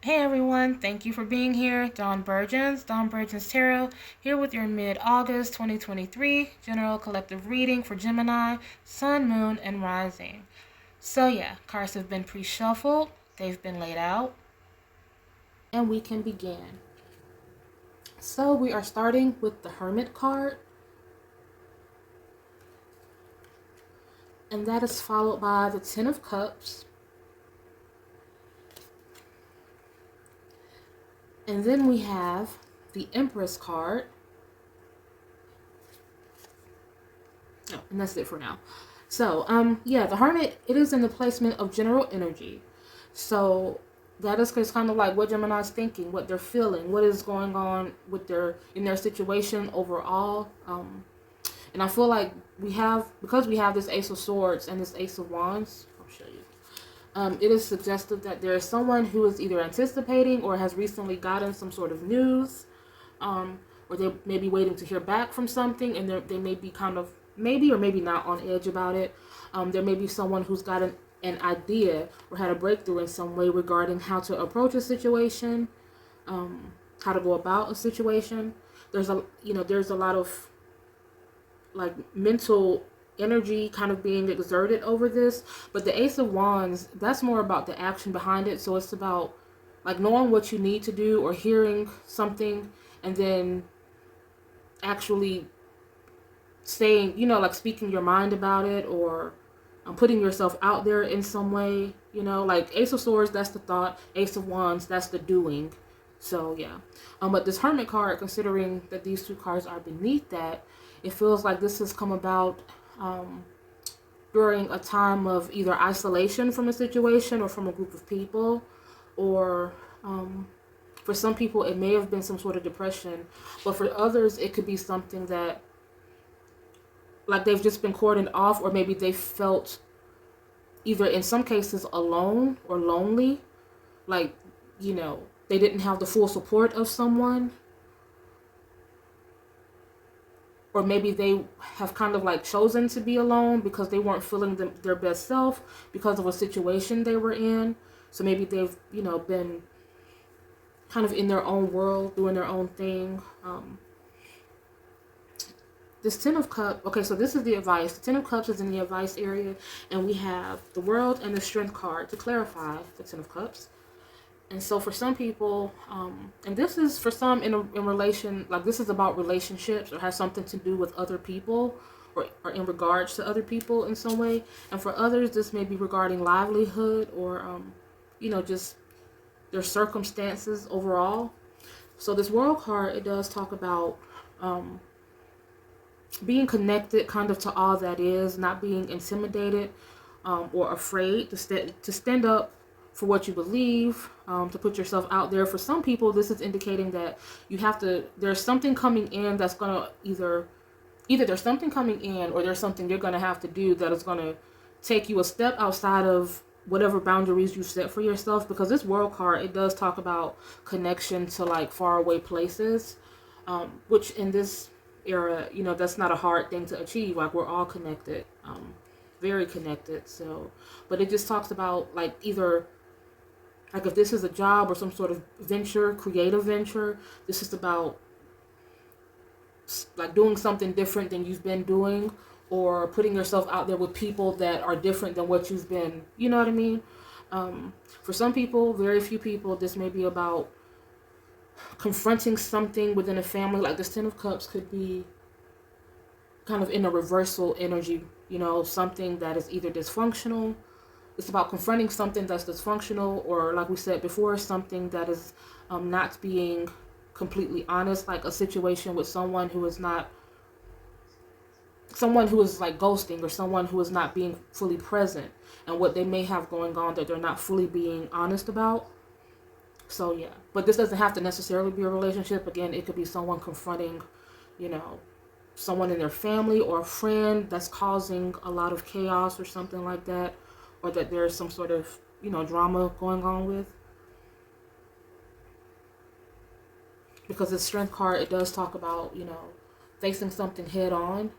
Hey everyone, thank you for being here. Dawn Burgins Tarot, here with your mid-August 2023 general collective reading for Gemini, Sun, Moon, and Rising. So yeah, cards have been pre-shuffled, they've been laid out, and we can begin. So we are starting with the Hermit card, and that is followed by the Ten of Cups, and then we have the Empress card. Oh, and that's it for now. So, yeah, the Hermit, it is in the placement of general energy. So that is kind of like what Gemini's thinking, what they're feeling, what is going on with their situation overall. And I feel like because we have this Ace of Swords and this Ace of Wands. I'll show you. It is suggestive that there is someone who is either anticipating or has recently gotten some sort of news, or they may be waiting to hear back from something, and they may be kind of maybe or maybe not on edge about it. There may be someone who's got an idea or had a breakthrough in some way regarding how to approach a situation, how to go about a situation. There's a lot of like mental energy kind of being exerted over this, but the Ace of Wands, that's more about the action behind it. So it's about like knowing what you need to do or hearing something and then actually saying, like speaking your mind about it, or putting yourself out there in some way, like Ace of Swords, that's the thought. Ace of Wands, that's the doing. So yeah, but this Hermit card, considering that these two cards are beneath that, it feels like this has come about during a time of either isolation from a situation or from a group of people, or for some people it may have been some sort of depression, but for others it could be something that like they've just been cordoned off, or maybe they felt either in some cases alone or lonely, like they didn't have the full support of someone, or maybe they have kind of like chosen to be alone because they weren't feeling their best self because of a situation they were in. So maybe they've been kind of in their own world doing their own thing. This Ten of Cups, okay, so this is the advice. The Ten of Cups is in the advice area, and we have the World and the Strength card to clarify the Ten of Cups. And so for some people, and this is for some in relation, like this is about relationships or has something to do with other people, or in regards to other people in some way. And for others, this may be regarding livelihood or, just their circumstances overall. So this World card, it does talk about being connected kind of to all that is, not being intimidated or afraid to stand up for what you believe, to put yourself out there. For some people, this is indicating that there's something coming in that's going to either there's something coming in, or there's something you're going to have to do that is going to take you a step outside of whatever boundaries you set for yourself. Because this World card, it does talk about connection to like faraway places, which in this era, that's not a hard thing to achieve. Like we're all connected, very connected. So, but it just talks about like either like if this is a job or some sort of venture, creative venture, this is about like doing something different than you've been doing, or putting yourself out there with people that are different than what you've been, you know what I mean? For some people, very few people, this may be about confronting something within a family. Like this Ten of Cups could be kind of in a reversal energy, something that is either dysfunctional. It's about confronting something that's dysfunctional, or like we said before, something that is not being completely honest, like a situation with someone who is like ghosting, or someone who is not being fully present, and what they may have going on that they're not fully being honest about. So yeah, but this doesn't have to necessarily be a relationship. Again, it could be someone confronting, someone in their family or a friend that's causing a lot of chaos or something like that, or that there's some sort of, drama going on with. Because the Strength card, it does talk about, facing something head on.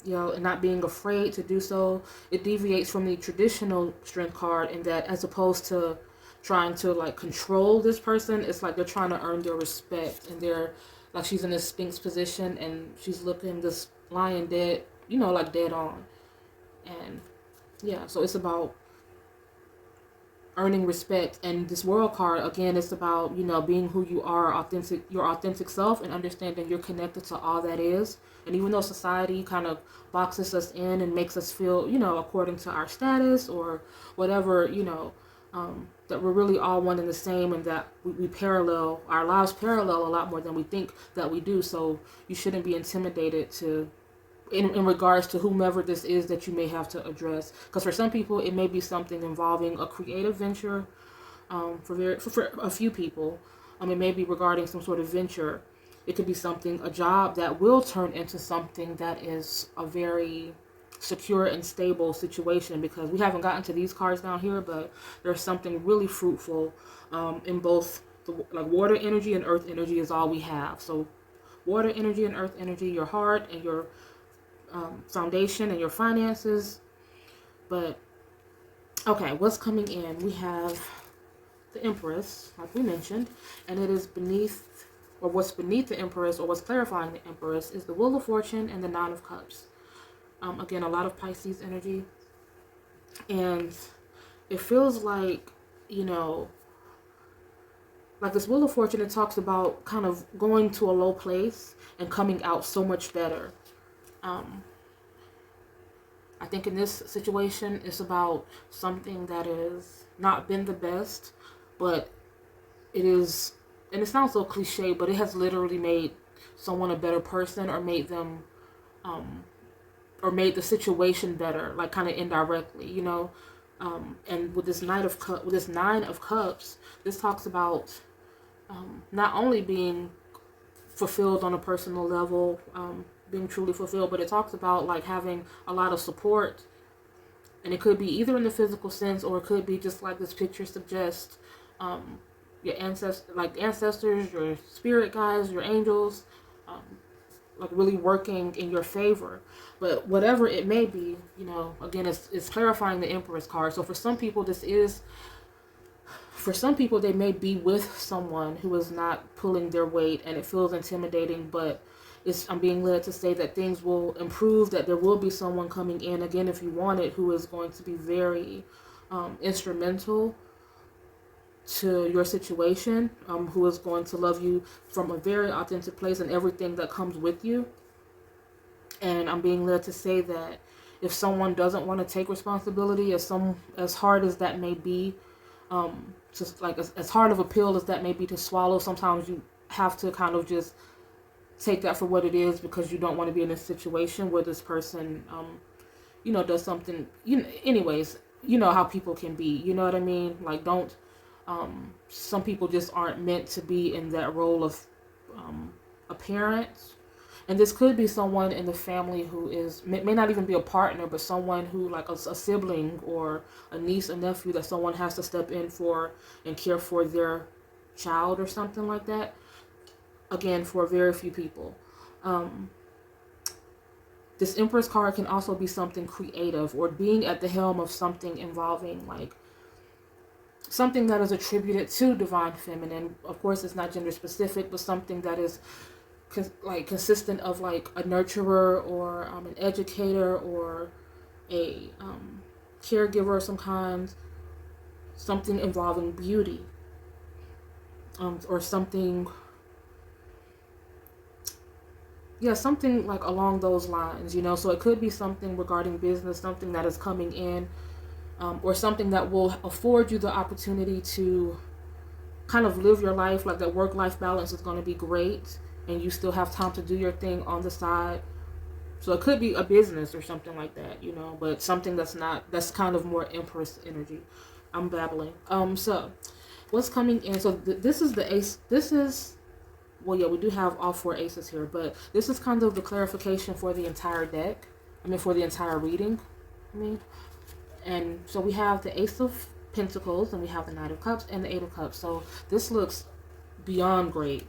and not being afraid to do so. It deviates from the traditional strength card in that, as opposed to trying to like control this person, it's like they're trying to earn their respect, and they're like, she's in this Sphinx position and she's looking this lion dead, like dead on. And yeah, so it's about earning respect. And this world card, again, it's about being who you are, your authentic self, and understanding you're connected to all that is. And even though society kind of boxes us in and makes us feel according to our status or whatever, that we're really all one and the same, and that we parallel, our lives parallel a lot more than we think that we do. So you shouldn't be intimidated to in regards to whomever this is that you may have to address, because for some people it may be something involving a creative venture. For a few people, it may be regarding some sort of venture. It could be a job that will turn into something that is a very secure and stable situation, because we haven't gotten to these cards down here, but there's something really fruitful in both like water energy and earth energy is all we have. So water energy and earth energy, your heart and your foundation and your finances. But okay, what's coming in? We have the Empress, like we mentioned, and it is beneath, or what's beneath the Empress, or what's clarifying the Empress, is the Wheel of Fortune and the Nine of Cups. Again, a lot of Pisces energy, and it feels like like this Wheel of Fortune, it talks about kind of going to a low place and coming out so much better. I think in this situation, it's about something that has not been the best, but it is, and it sounds so cliche, but it has literally made someone a better person, or made them, or made the situation better, like kind of indirectly, and with this Nine of Cups, this talks about not only being fulfilled on a personal level, being truly fulfilled, but it talks about like having a lot of support, and it could be either in the physical sense, or it could be just like this picture suggests, your ancestors, your spirit guides, your angels, like really working in your favor. But whatever it may be, again, it's clarifying the Empress card. So for some people, they may be with someone who is not pulling their weight, and it feels intimidating, but I'm being led to say that things will improve, that there will be someone coming in, again, if you want it, who is going to be very instrumental to your situation, who is going to love you from a very authentic place and everything that comes with you. And I'm being led to say that if someone doesn't want to take responsibility, as hard as that may be, just like as hard of a pill as that may be to swallow, sometimes you have to kind of just take that for what it is, because you don't want to be in a situation where this person, does something, anyways, how people can be, you know what I mean? Like, don't, some people just aren't meant to be in that role of a parent. And this could be someone in the family who may not even be a partner, but someone who, like a sibling or a niece, a nephew, that someone has to step in for and care for their child or something like that. Again, for very few people. This Empress card can also be something creative, or being at the helm of something involving like something that is attributed to divine feminine. Of course, it's not gender specific, but something that is consistent of like a nurturer, or an educator, or a caregiver of some kind. Something involving beauty, or something. Yeah, something like along those lines, So it could be something regarding business, something that is coming in, or something that will afford you the opportunity to kind of live your life. Like that work-life balance is going to be great, and you still have time to do your thing on the side. So it could be a business or something like that, but something that's kind of more Empress energy. I'm babbling. So what's coming in? So this is the ace. Well, yeah, we do have all four aces here, but this is kind of the clarification for the entire deck. For the entire reading. And so we have the Ace of Pentacles, and we have the Knight of Cups, and the Eight of Cups. So this looks beyond great.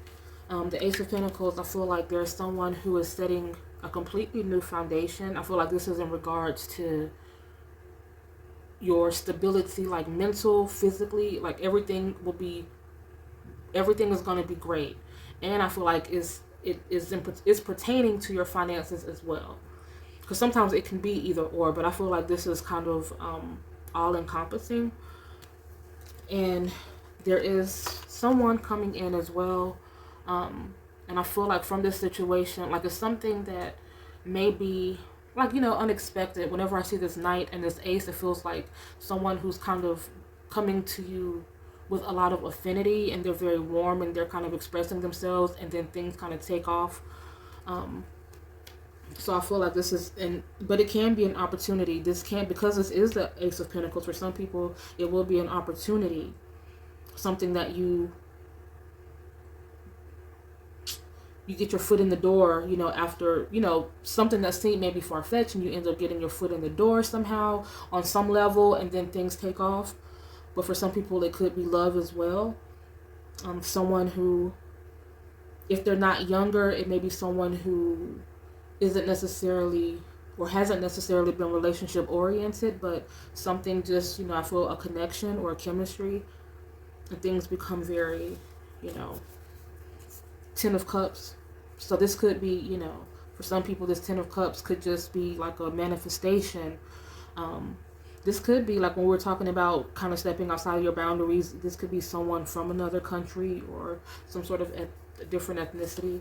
The Ace of Pentacles, I feel like there's someone who is setting a completely new foundation. I feel like this is in regards to your stability, like mental, physically, like everything is going to be great. And I feel like it's pertaining to your finances as well, because sometimes it can be either or, but I feel like this is kind of all encompassing. And there is someone coming in as well, and I feel like from this situation, like it's something that may be like, unexpected. Whenever I see this knight and this ace, it feels like someone who's kind of coming to you with a lot of affinity, and they're very warm and they're kind of expressing themselves, and then things kind of take off. So I feel like this is, but it can be an opportunity. Because this is the Ace of Pentacles, for some people, it will be an opportunity. Something that you get your foot in the door, after, something that seemed maybe far-fetched, and you end up getting your foot in the door somehow on some level, and then things take off. But for some people, it could be love as well. Someone who, if they're not younger, it may be someone who isn't necessarily or hasn't necessarily been relationship oriented, but something just, I feel a connection or a chemistry, and things become very, 10 of Cups. So this could be, for some people, this 10 of Cups could just be like a manifestation. This could be like when we're talking about kind of stepping outside of your boundaries. This could be someone from another country or some sort of different ethnicity.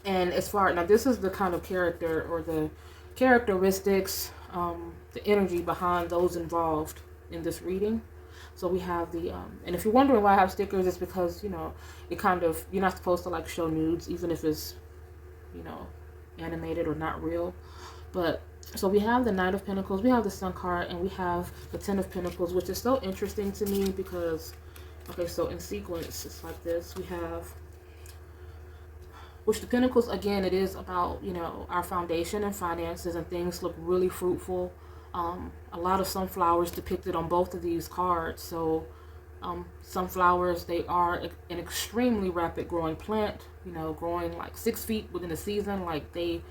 And now this is the kind of character or the characteristics, the energy behind those involved in this reading. So we have the, and if you're wondering why I have stickers, it's because, it kind of, you're not supposed to like show nudes, even if it's, animated or not real. But, so we have the Knight of Pentacles, we have the Sun card, and we have the 10 of Pentacles, which is so interesting to me because, okay, so in sequence, it's like this. We have, which the Pentacles, again, it is about, our foundation and finances, and things look really fruitful. A lot of sunflowers depicted on both of these cards. So sunflowers, they are an extremely rapid growing plant, growing like 6 feet within a season. Like they,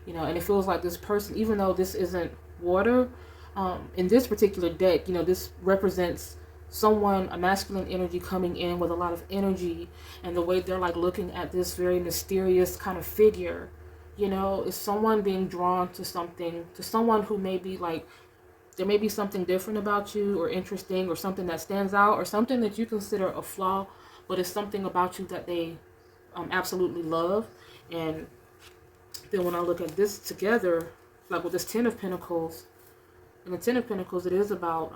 and it feels like this person, even though this isn't water, in this particular deck, this represents someone, a masculine energy coming in with a lot of energy, and the way they're like looking at this very mysterious kind of figure, is someone being drawn to something, to someone who may be like, there may be something different about you or interesting or something that stands out or something that you consider a flaw, but it's something about you that they absolutely love. And then when I look at this together, like with this 10 of Pentacles, and the 10 of Pentacles, it is about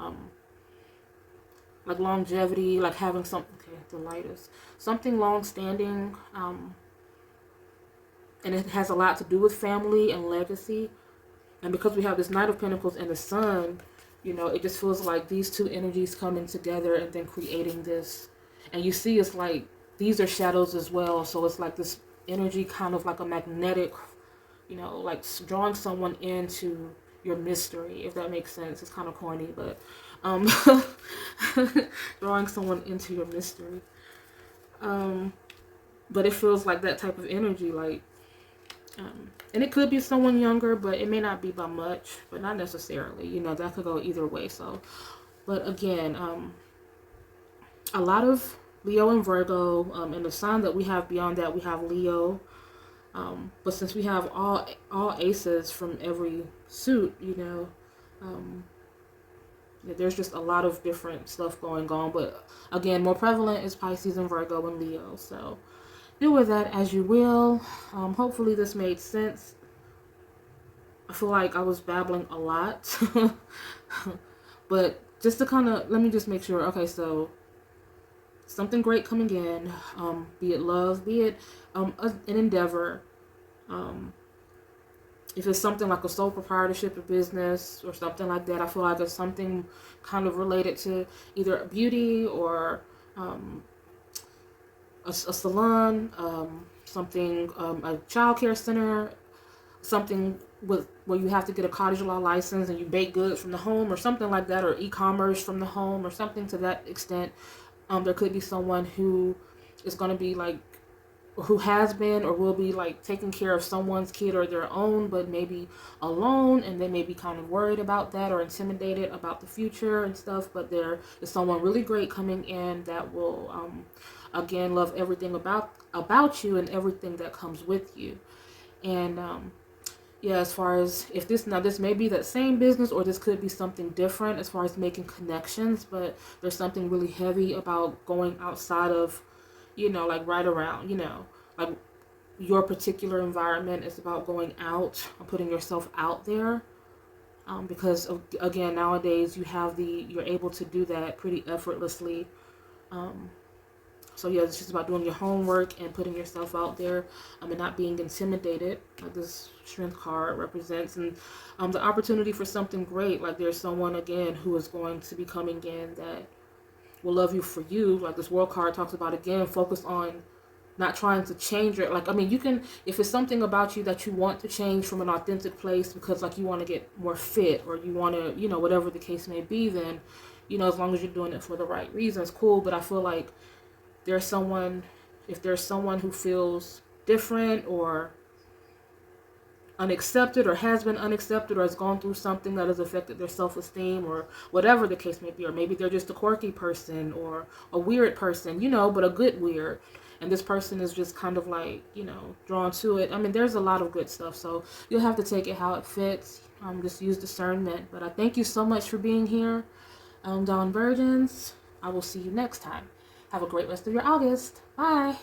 like longevity, like having something, okay, the lightest, something long-standing, and it has a lot to do with family and legacy. And because we have this Knight of Pentacles and the Sun, it just feels like these two energies coming together and then creating this. And you see, it's like these are shadows as well, so it's like this energy, kind of like a magnetic, like drawing someone into your mystery, if that makes sense. It's kind of corny, but drawing someone into your mystery. But it feels like that type of energy, like, and it could be someone younger, but it may not be by much, but not necessarily, that could go either way. So, but again, a lot of Leo and Virgo, and the sign that we have beyond that, we have Leo. But since we have all aces from every suit, there's just a lot of different stuff going on. But again, more prevalent is Pisces and Virgo and Leo. So do with that as you will. Hopefully this made sense. I feel like I was babbling a lot. But just to kind of, let me just make sure. Okay, so something great coming in. Be it love, be it an endeavor. If it's something like a sole proprietorship of business or something like that, I feel like it's something kind of related to either beauty or a salon, something, a child care center, something where you have to get a cottage law license and you bake goods from the home or something like that, or e-commerce from the home or something to that extent. There could be someone who is going to be like who has been or will be like taking care of someone's kid or their own, but maybe alone, and they may be kind of worried about that or intimidated about the future and stuff. But there is someone really great coming in that will, again, love everything about you and everything that comes with you. And yeah, as far as if this may be that same business or this could be something different as far as making connections, but there's something really heavy about going outside of, like right around, like your particular environment is about going out and putting yourself out there. Because again, nowadays you're able to do that pretty effortlessly. Um, so yeah, it's just about doing your homework and putting yourself out there, and not being intimidated, like this strength card represents, and the opportunity for something great. Like there's someone again who is going to be coming in that will love you for you. Like this world card talks about, again, focus on not trying to change it. Like, I mean, you can, if it's something about you that you want to change from an authentic place because like you want to get more fit or you want to, whatever the case may be, then, as long as you're doing it for the right reasons, cool. But I feel like there's someone, if there's someone who feels different or unaccepted or has been unaccepted or has gone through something that has affected their self-esteem or whatever the case may be, or maybe they're just a quirky person or a weird person, but a good weird, and this person is just kind of like, drawn to it. I mean, there's a lot of good stuff, so you'll have to take it how it fits. Just use discernment. But I thank you so much for being here. Dawn Virgins, I will see you next time. Have a great rest of your August. Bye.